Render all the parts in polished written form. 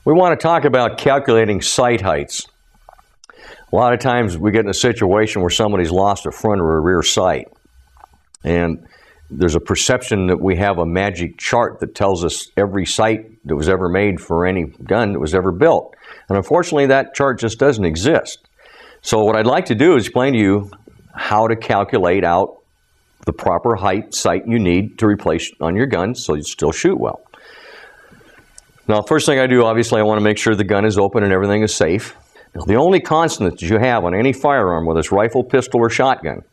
We want to talk about calculating sight heights. A lot of times we get in a situation where somebody's lost a front or a rear sight. And there's a perception that we have a magic chart that tells us every sight that was ever made for any gun that was ever built. And unfortunately, that chart just doesn't exist. So what I'd like to do is explain to you how to calculate out the proper height sight you need to replace on your gun so you still shoot well. Now, first thing I do, obviously, I want to make sure the gun is open and everything is safe. Now, the only constant that you have on any firearm, whether it's rifle, pistol, or shotgun,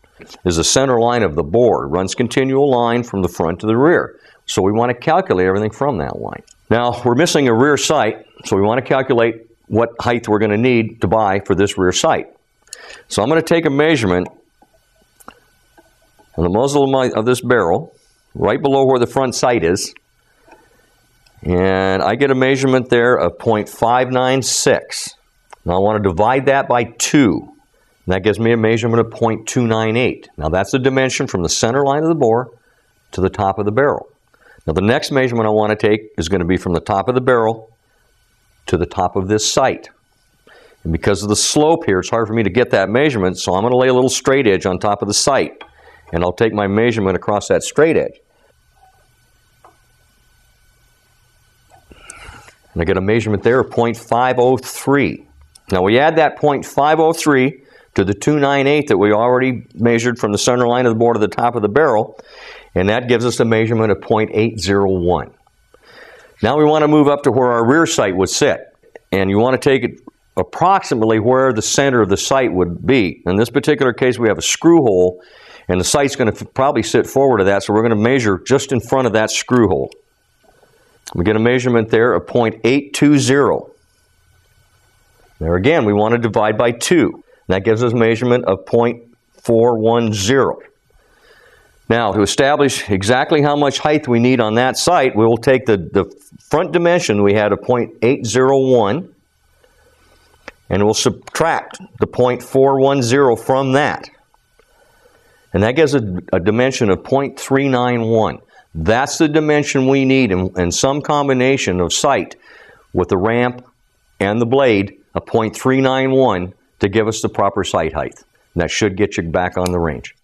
is the center line of the bore. It runs continual line from the front to the rear. So we want to calculate everything from that line. Now, we're missing a rear sight, so we want to calculate what height we're going to need to buy for this rear sight. So I'm going to take a measurement on the muzzle of this barrel, right below where the front sight is. And I get a measurement there of 0.596. Now I want to divide that by 2. And that gives me a measurement of 0.298. Now that's the dimension from the center line of the bore to the top of the barrel. Now the next measurement I want to take is going to be from the top of the barrel to the top of this sight. And because of the slope here, it's hard for me to get that measurement, so I'm going to lay a little straight edge on top of the sight. And I'll take my measurement across that straight edge. And I get a measurement there of 0.503. Now we add that 0.503 to the 298 that we already measured from the center line of the bore to the top of the barrel, and that gives us a measurement of 0.801. Now we want to move up to where our rear sight would sit, and you want to take it approximately where the center of the sight would be. In this particular case, we have a screw hole, and the sight's going to probably sit forward to that, so we're going to measure just in front of that screw hole. We get a measurement there of 0.820. There again, we want to divide by 2. That gives us a measurement of 0.410. Now, to establish exactly how much height we need on that sight, we will take the front dimension we had of 0.801, and we'll subtract the 0.410 from that. And that gives a dimension of 0.391. That's the dimension we need in some combination of sight with the ramp and the blade of 0.391 to give us the proper sight height. And that should get you back on the range.